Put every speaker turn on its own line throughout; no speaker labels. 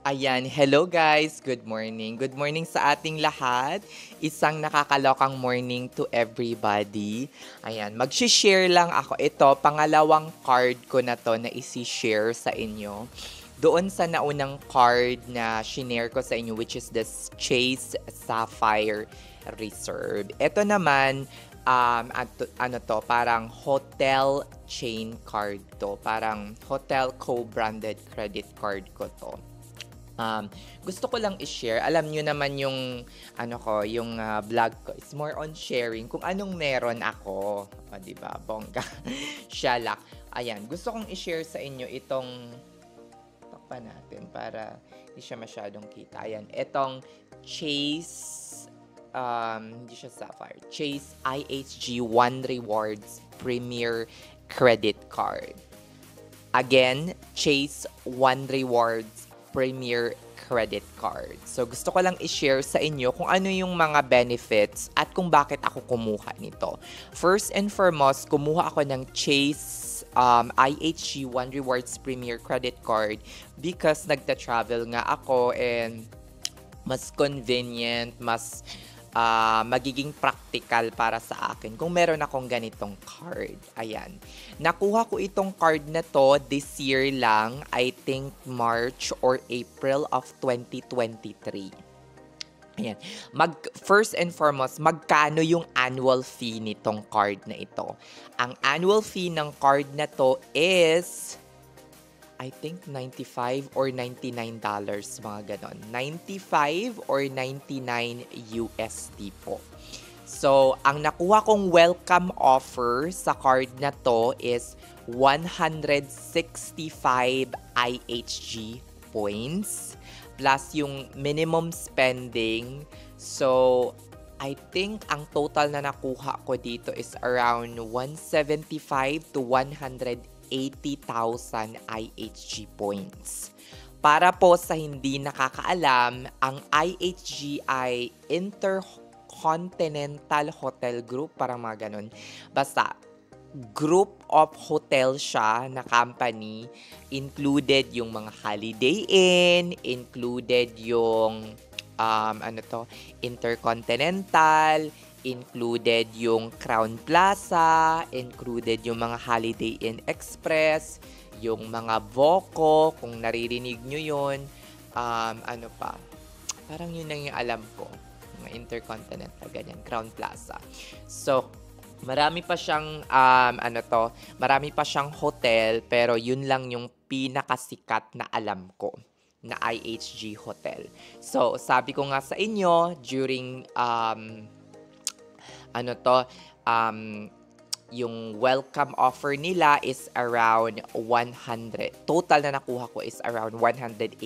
Ayan, hello guys! Good morning. Good morning sa ating lahat. Isang nakakalokang morning to everybody. Ayan, mag-share lang ako. Ito, pangalawang card ko na to na isi-share sa inyo. Doon sa naunang card na shinare ko sa inyo, which is the Chase Sapphire Reserve. Ito naman, ano to, parang hotel chain card to. Parang hotel co-branded credit card ko to. Gusto ko lang i-share. Alam niyo naman yung yung vlog ko. It's more on sharing kung anong meron ako. O, 'di ba? Bongga. Shalak. Ayan, gusto kong i-share sa inyo itong takpan natin para hindi siya masyadong kita. Ayan, itong Chase hindi siya Sapphire. Chase IHG One Rewards Premier Credit Card. Again, Chase One Rewards Premier Credit Card. So gusto ko lang i-share sa inyo kung ano yung mga benefits at kung bakit ako kumuha nito. First and foremost, kumuha ako ng Chase IHG One Rewards Premier Credit Card because nagta-travel nga ako and mas convenient, mas magiging practical para sa akin kung meron akong ganitong card. Ayan. Nakuha ko itong card na to this year lang, I think March or April of 2023. Ayan. First and foremost, magkano yung annual fee nitong card na ito? Ang annual fee ng card na to is I think $95 or $99, mga ganon. 95 or 99 USD po. So, ang nakuha kong welcome offer sa card na to is 165 IHG points plus yung minimum spending. So, I think ang total na nakuha ko dito is around 175 to 180,000 IHG points. Para po sa hindi nakakaalam, ang IHG ay Intercontinental Hotel Group, parang mga ganun. Basta, group of hotel siya na company. Included yung mga Holiday Inn, included yung Intercontinental, included yung Crown Plaza, included yung mga Holiday Inn Express, yung mga Voco, kung naririnig nyo yun. Ano pa? Parang yun lang yung alam ko. Mga Intercontinental, ganyan, Crown Plaza. So, marami pa siyang, marami pa siyang hotel, pero yun lang yung pinakasikat na alam ko na IHG hotel. So, sabi ko nga sa inyo, during, yung welcome offer nila is around 100. Total na nakuha ko is around 180,000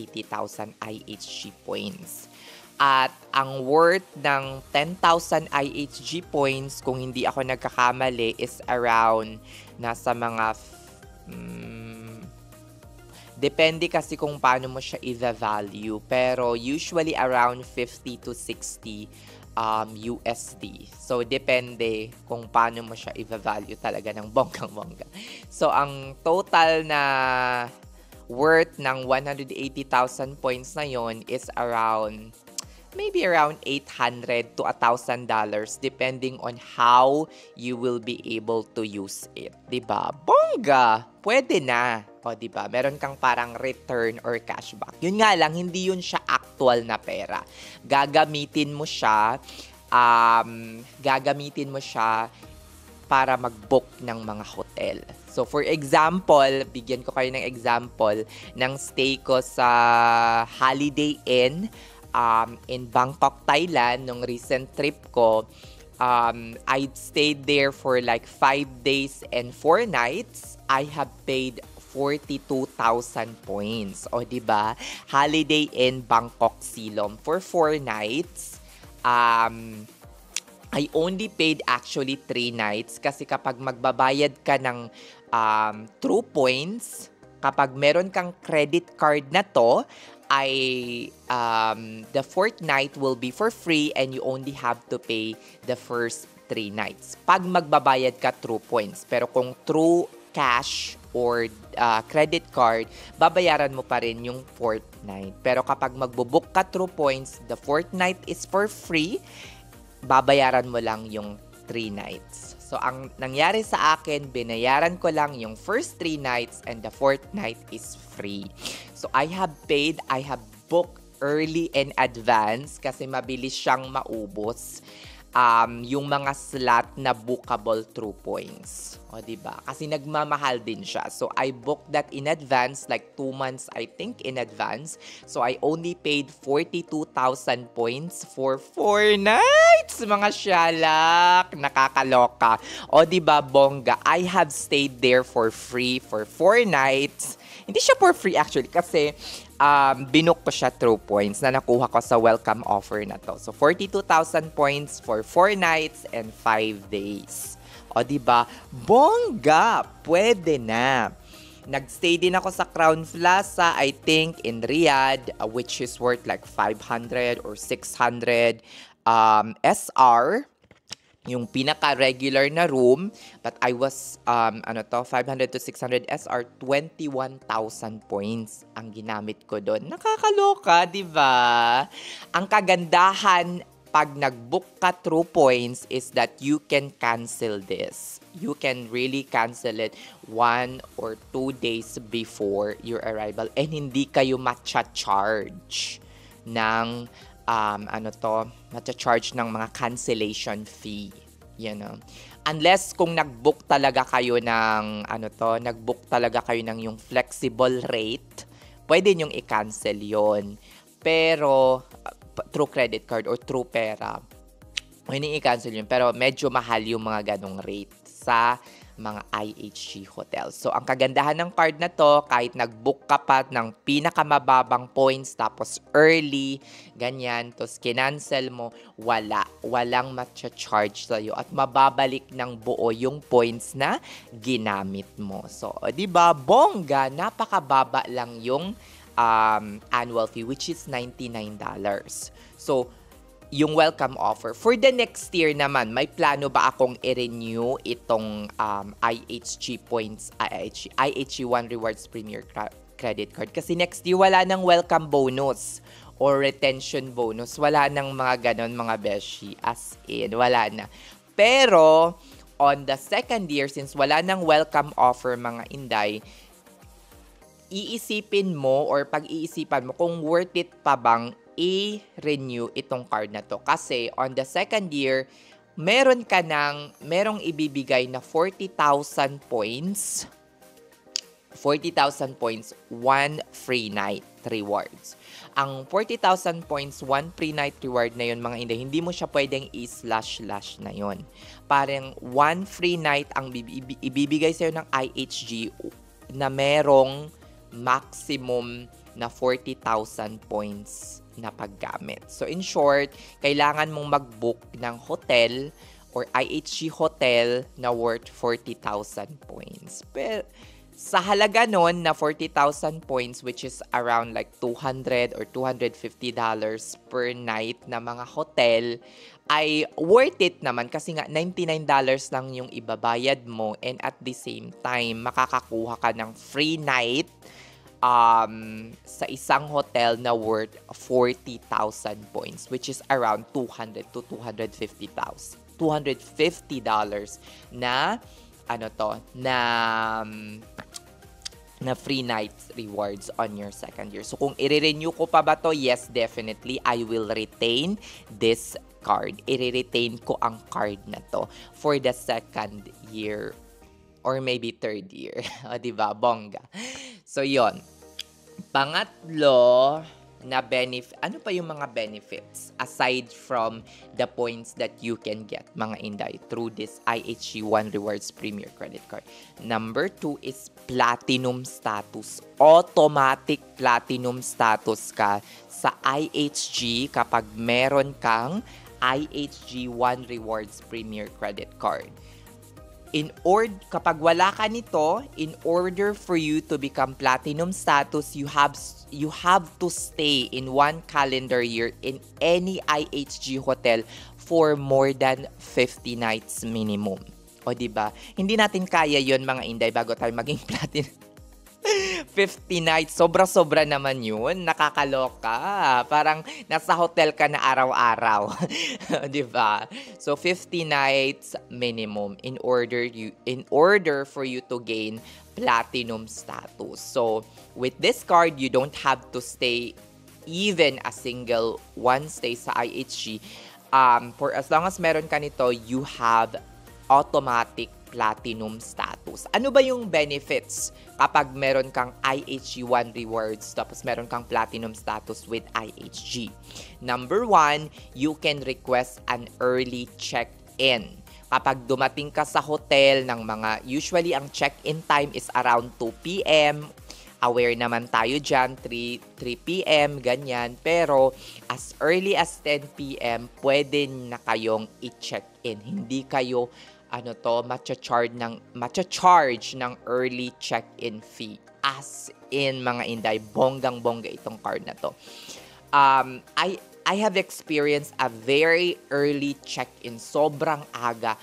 IHG points. At ang worth ng 10,000 IHG points, kung hindi ako nagkakamali, is around nasa mga depende kasi kung paano mo siya i-value. Pero usually around 50 to 60 USD. So, depende kung paano mo siya i-value talaga ng bonggang-bongga. So, ang total na worth ng 180,000 points na yon is around maybe around $800 to $1,000 depending on how you will be able to use it. 'Di ba? Bongga! Pwede na. O, 'di ba? Meron kang parang return or cashback. Yun nga lang, hindi yun siya actual na pera. Gagamitin mo siya para mag-book ng mga hotel. So, for example, bigyan ko kayo ng example ng stay ko sa Holiday Inn in Bangkok, Thailand, nung recent trip ko. I stayed there for like 5 days and 4 nights. I have paid 42,000 points. O, diba? Holiday Inn Bangkok Silom for 4 nights. I only paid actually 3 nights kasi kapag magbabayad ka ng True Points, kapag meron kang credit card na to, the 4th night will be for free and you only have to pay the first 3 nights. Pag magbabayad ka True Points. Pero kung True Cash or credit card, babayaran mo pa rin yung 4th night. Pero kapag magbo-book ka through points, the 4th night is for free. Babayaran mo lang yung 3 nights. So, ang nangyari sa akin, binayaran ko lang yung first 3 nights and the 4th night is free. So, I have booked early in advance kasi mabilis siyang maubos. Yung mga slot na bookable through points. O, diba? Kasi nagmamahal din siya. So, I booked that in advance, like 2 months, I think, in advance. So, I only paid 42,000 points for 4 nights, mga syalak. Nakakaloka. O, diba, bongga? I have stayed there for free for 4 nights. Hindi siya for free actually kasi binook ko siya through points na nakuha ko sa welcome offer na to. So, 42,000 points for 4 nights and 5 days. O, diba? Bongga! Pwede na. Nagstay din ako sa Crown Plaza, I think, in Riyadh, which is worth like 500 or 600 SR. Yung pinaka-regular na room, but I was, 500 to 600 SR, 21,000 points ang ginamit ko doon. Nakakaloka, di ba? Ang kagandahan pag nag-book ka through points is that you can cancel this. You can really cancel it 1 or 2 days before your arrival and hindi kayo matcha-charge ng matcha-charge ng mga cancellation fee. You know? Unless kung nag-book talaga kayo ng, yung flexible rate, pwede nyong i-cancel yon. Pero, through credit card or through pera, pwede i-cancel yun. Pero medyo mahal yung mga ganong rate sa mga IHG hotels. So, ang kagandahan ng card na to, kahit nag-book ka pa ng pinakamababang points, tapos early, ganyan, tapos kinancel mo, walang matcha-charge sa'yo at mababalik ng buo yung points na ginamit mo. So, di ba, bongga, napakababa lang yung annual fee, which is $99. So, yung welcome offer. For the next year naman, may plano ba akong i-renew itong IHG points, IHG One Rewards Premier Credit Card? Kasi next year, wala nang welcome bonus or retention bonus. Wala nang mga ganon, mga beshi. As in, wala na. Pero, on the second year, since wala nang welcome offer, mga inday, iisipin mo or pag-iisipan mo kung worth it pa bang i-renew itong card na to. Kasi on the second year, merong ibibigay na 40,000 points. 40,000 points, 1 free night rewards. Ang 40,000 points, 1 free night reward na yun, mga hindi mo siya pwedeng i-slash na yun. Parang 1 free night ang ibibigay sa'yo ng IHG na merong maximum na 40,000 points na paggamit. So, in short, kailangan mong mag-book ng hotel or IHG hotel na worth 40,000 points. Pero, sa halaga nun na 40,000 points, which is around like $200 or $250 per night na mga hotel, ay worth it naman kasi nga $99 lang yung ibabayad mo and at the same time, makakakuha ka ng free night sa isang hotel na worth 40,000 points, which is around $200 to $250 na na free nights rewards on your second year. So kung i-renew ko pa ba to, yes, definitely I will retain this card. I-retain ko ang card na to for the second year or maybe third year. O, diba? Bongga. So, yon. Pangatlo na benefit. Ano pa yung mga benefits aside from the points that you can get, mga inday, through this IHG One Rewards Premier Credit Card? Number 2 is platinum status. Automatic platinum status ka sa IHG kapag meron kang IHG One Rewards Premier Credit Card. Kapag wala ka nito, in order for you to become platinum status, you have to stay in 1 calendar year in any IHG hotel for more than 50 nights minimum. O, diba? Hindi natin kaya yon, mga inday, bago tayo maging platinum. 50 nights, sobra-sobra naman yun. Nakakaloka. Parang nasa hotel ka na araw-araw. 'Di ba? So 50 nights minimum in order for you to gain platinum status. So with this card, you don't have to stay even a single one stay sa IHG. For as long as meron ka nito, you have automatic platinum status. Ano ba yung benefits kapag meron kang IHG 1 rewards tapos meron kang platinum status with IHG? Number 1, you can request an early check-in. Kapag dumating ka sa hotel ng usually ang check-in time is around 2 p.m. Aware naman tayo dyan, 3 p.m., ganyan. Pero as early as 10 p.m., pwede na kayong i-check-in. Hindi kayo matcha-charge ng early check-in fee. As in, mga Inday, bonggang-bongga itong card na to. I have experienced a very early check-in. Sobrang aga.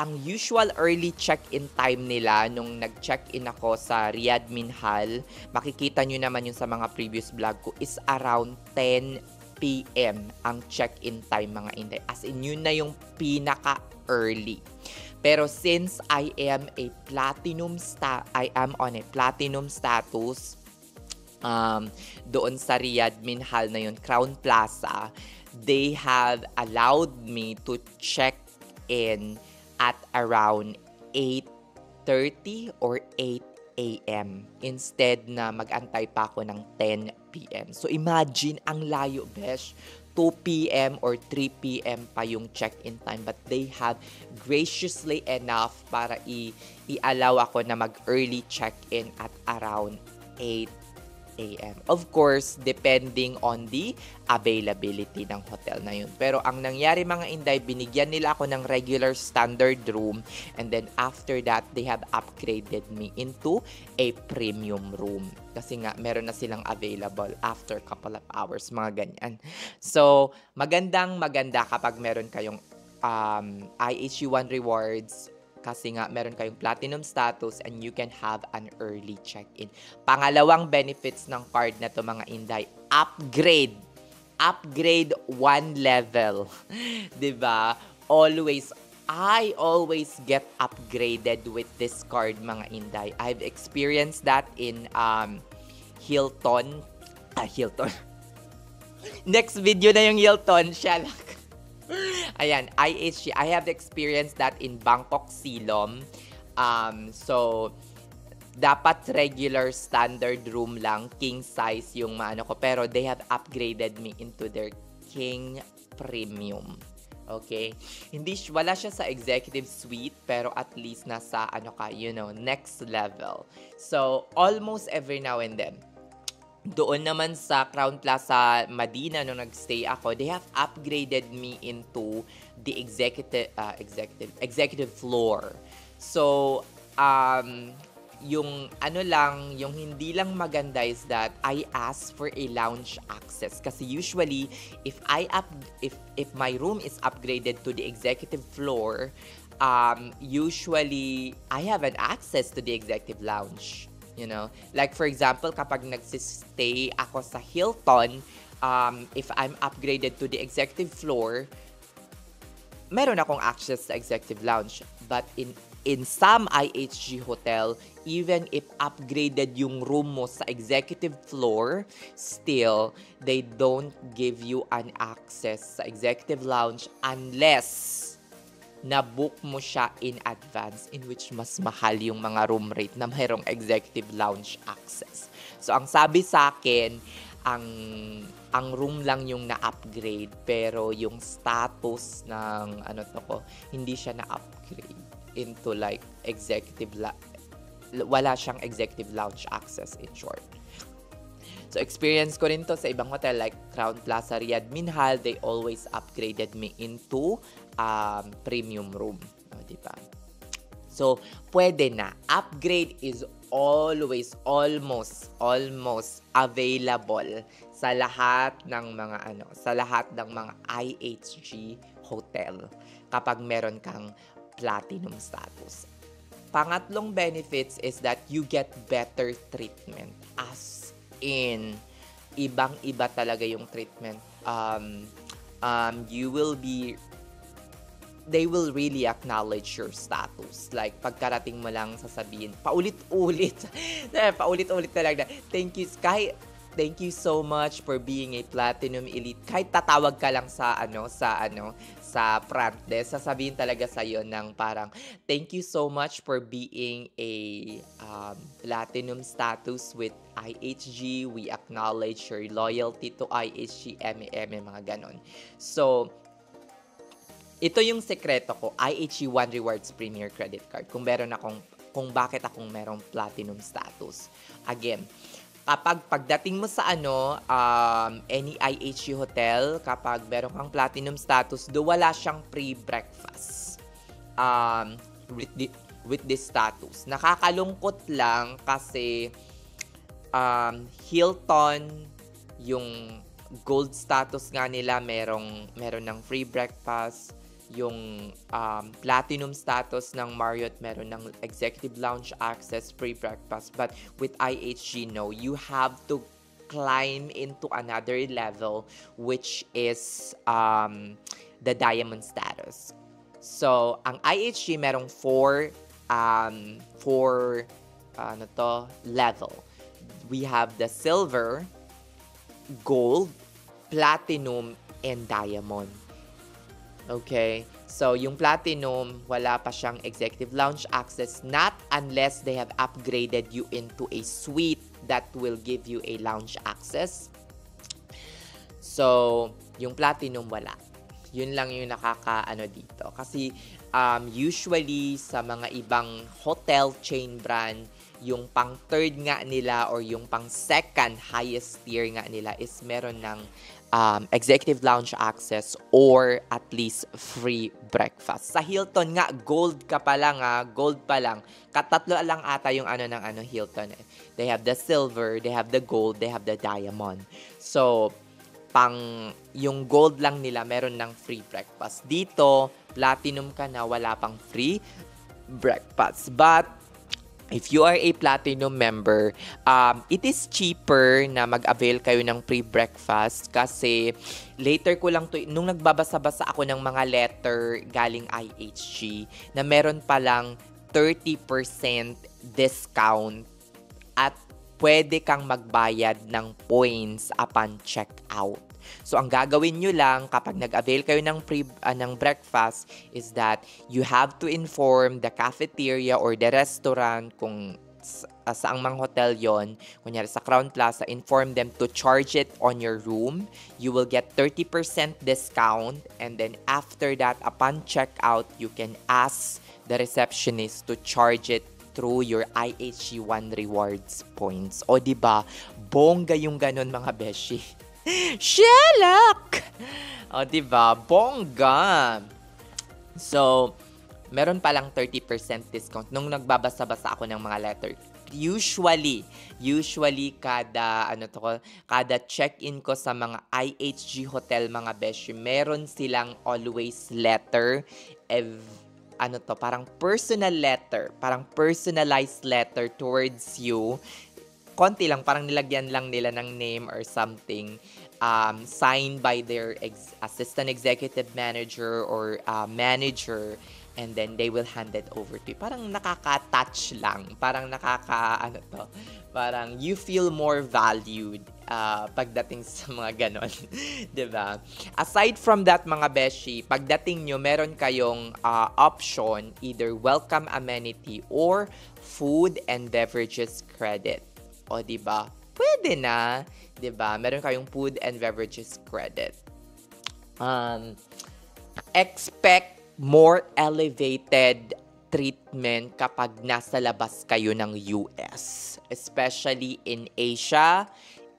Ang usual early check-in time nila nung nag-check-in ako sa Riyadh Minhal, makikita nyo naman yung sa mga previous vlog ko, is around 10 p.m. ang check-in time, mga Inday. As in, yun na yung pinaka-early. Pero since I am on a platinum status, doon sa Riyadh Minhal na yun, Crown Plaza, they have allowed me to check in at around 8:30 or 8 a.m. instead na mag-antay pa ako ng 10 p.m. So imagine, ang layo, besh. 2 p.m. or 3 p.m. pa yung check-in time, but they have graciously enough para i-allow ako na mag-early check-in at around 8 a.m. Of course, depending on the availability ng hotel na yun. Pero ang nangyari, mga Inday, binigyan nila ako ng regular standard room, and then after that, they have upgraded me into a premium room. Kasi nga, meron na silang available after couple of hours, mga ganyan. So, maganda kapag meron kayong IHG 1 rewards, kasi nga meron kayong platinum status and you can have an early check-in. Pangalawang benefits ng card na to, mga Inday, upgrade 1 level. 'Di ba? I always get upgraded with this card, mga Inday. I've experienced that in Hilton. Next video na yung Hilton, shalak. Ayan, IHG. I have experienced that in Bangkok Silom. So, dapat regular standard room lang, king size yung ko. Pero they have upgraded me into their king premium. Okay? Wala siya sa executive suite, pero at least nasa, next level. So, almost every now and then, doon naman sa Crown Plaza Madina nung nagstay ako, they have upgraded me into the executive floor. So, yung yung hindi lang maganda is that I asked for a lounge access, kasi usually if my room is upgraded to the executive floor, usually I have an access to the executive lounge. Like for example, kapag nagsistay ako sa Hilton, if I'm upgraded to the executive floor, meron akong access sa executive lounge. But in some IHG hotel, even if upgraded yung room mo sa executive floor, still, they don't give you an access sa executive lounge unless na-book mo siya in advance, in which mas mahal yung mga room rate na mayroong executive lounge access. So, ang sabi sa akin, ang room lang yung na-upgrade, pero yung status ng hindi siya na-upgrade into like wala siyang executive lounge access, in short. So, experience ko rin to sa ibang hotel like Crown Plaza Riyadh Minhal. They always upgraded me into premium room. Diba? So, pwede na. Upgrade is always, almost available sa lahat ng mga IHG hotel kapag meron kang platinum status. Pangatlong benefits is that you get better treatment. As in, ibang-iba talaga yung treatment. You will be they will really acknowledge your status. Like, pagkarating mo lang sasabihin, paulit-ulit. Paulit-ulit talaga. Thank you so much for being a Platinum Elite. Kahit tatawag ka lang sa front desk, sasabihin talaga sa'yo ng parang, thank you so much for being a Platinum status with IHG. We acknowledge your loyalty to IHG, mga ganon. So, ito yung sekreto ko, IHG One Rewards Premier Credit Card. Kung bakit akong merong platinum status. Again, kapag pagdating mo sa any IHG hotel, kapag meron kang platinum status, wala siyang free breakfast with this status. Nakakalungkot lang kasi Hilton, yung gold status nga nila, meron ng free breakfast. Yung platinum status ng Marriott, meron ng executive lounge access, free breakfast. But with IHG, no, you have to climb into another level, which is the diamond status. So, ang IHG merong four level. We have the silver, gold, platinum, and diamond. Okay? So, yung platinum, wala pa siyang executive lounge access, not unless they have upgraded you into a suite that will give you a lounge access. So, yung platinum, wala. Yun lang yung dito. Kasi, usually, sa mga ibang hotel chain brand, yung pang third nga nila or yung pang second highest tier nga nila is meron ng executive lounge access or at least free breakfast. Sa Hilton nga, gold pa lang. Katatlo lang ata yung ng Hilton. They have the silver, they have the gold, they have the diamond. So, yung gold lang nila, meron ng free breakfast. Dito, platinum ka na, wala pang free breakfast. But, if you are a platinum member, it is cheaper na mag-avail kayo ng free breakfast kasi later ko lang to, nung nagbabasa-basa ako ng mga letter galing IHG na meron palang 30% discount at pwede kang magbayad ng points upon checkout. So, ang gagawin nyo lang kapag nag-avail kayo ng ng breakfast is that you have to inform the cafeteria or the restaurant kung saang mang hotel yon. Kunyari sa Crown Plaza, inform them to charge it on your room. You will get 30% discount, and then after that, upon checkout, you can ask the receptionist to charge it through your IHG One Rewards points. O diba, bongga yung ganun mga beshi. Shelak! O, diba? Bongga! So, meron palang 30% discount nung nagbabasa-basa ako ng mga letter. Usually kada check-in ko sa mga IHG hotel mga beshi, meron silang always letter, parang personal letter, parang personalized letter towards you. Konti lang, parang nilagyan lang nila ng name or something, signed by their assistant executive manager or manager, and then they will hand it over to you. Parang nakaka-touch lang. Parang parang you feel more valued pagdating sa mga ganon. Diba? Aside from that, mga beshi, pagdating nyo, meron kayong option, either welcome amenity or food and beverages credit. O, diba? Pwede na. Diba? Meron kayong food and beverages credit. Expect more elevated treatment kapag nasa labas kayo ng US. Especially in Asia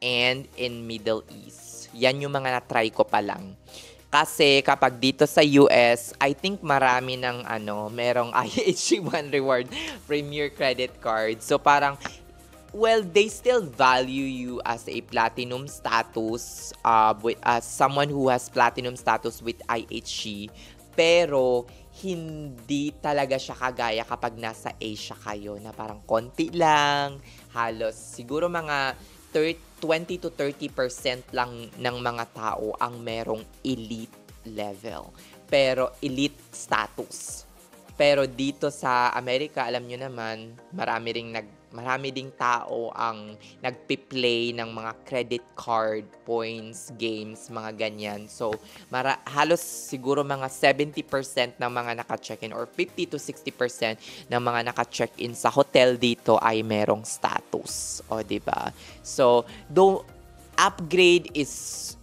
and in Middle East. Yan yung mga na-try ko pa lang. Kasi kapag dito sa US, I think marami ng merong IHG One Reward Premier Credit Card. So parang, well, they still value you as a platinum status, as someone who has platinum status with IHG, pero hindi talaga siya kagaya kapag nasa Asia kayo na parang konti lang, halos siguro mga 20 to 30% lang ng mga tao ang merong elite level. Pero elite status. Pero dito sa Amerika, alam nyo naman, marami ding tao ang nagpi-play ng mga credit card points, games, mga ganyan. So, halos siguro mga 70% ng mga naka-check-in or 50 to 60% ng mga naka-check-in sa hotel dito ay merong status. O, diba? So, though upgrade is,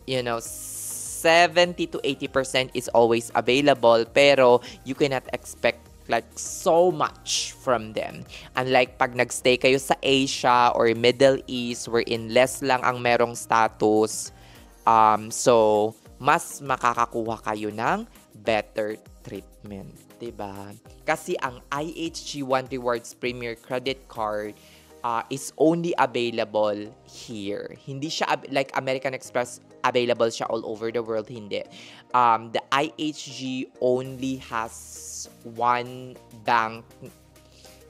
70 to 80% is always available, pero you cannot expect like so much from them. Unlike pag nagstay kayo sa Asia or Middle East wherein less lang ang merong status, so mas makakakuha kayo ng better treatment, 'di ba? Kasi ang IHG One Rewards Premier Credit Card is only available here. Hindi siya like American Express, available siya all over the world, hindi. The IHG only has one bank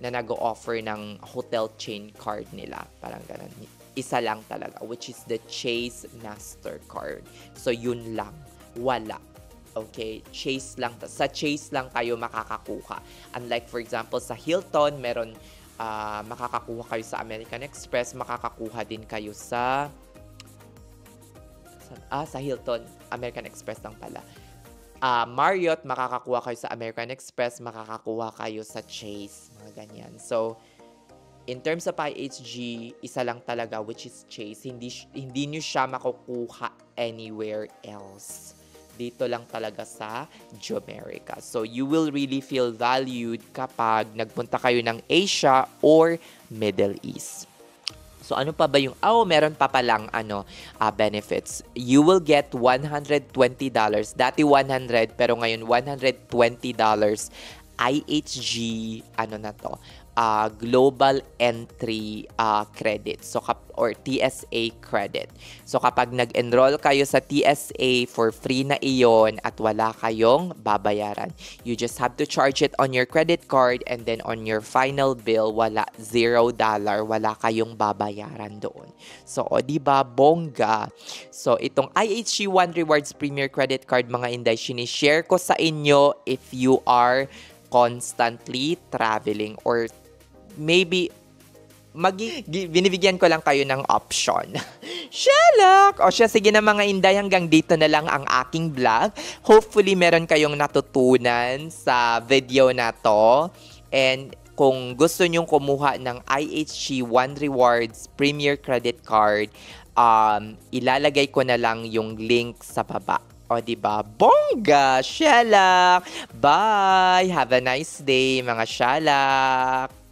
na nag-o-offer ng hotel chain card nila. Parang ganun. Isa lang talaga, which is the Chase Mastercard. So, yun lang. Wala. Okay? Chase lang. Sa Chase lang kayo makakakuha. Unlike, for example, sa Hilton, meron makakakuha kayo sa American Express, makakakuha din kayo sa Hilton, American Express lang pala. Marriott, makakakuha kayo sa American Express, makakakuha kayo sa Chase, mga ganyan. So, in terms of IHG, isa lang talaga, which is Chase. Hindi nyo siya makukuha anywhere else. Dito lang talaga sa Jomerica. So, you will really feel valued kapag nagpunta kayo ng Asia or Middle East. So, ano pa ba yung, meron pa palang benefits. You will get $120. Dati 100, pero ngayon $120 IHG, Global Entry Credit. So, or TSA credit. So, kapag nag-enroll kayo sa TSA, for free na iyon at wala kayong babayaran. You just have to charge it on your credit card and then on your final bill, $0, wala kayong babayaran doon. So, diba, bongga. So, itong IHG One Rewards Premier Credit Card, mga Inday, sinishare ko sa inyo if you are constantly traveling or maybe binibigyan ko lang kayo ng option. Shalak! O siya, sige na mga Inday, hanggang dito na lang ang aking vlog. Hopefully, meron kayong natutunan sa video na to. And kung gusto nyong kumuha ng IHG One Rewards Premier Credit Card, ilalagay ko na lang yung link sa baba. O, diba? Bongga! Shalak! Bye! Have a nice day, mga shalak!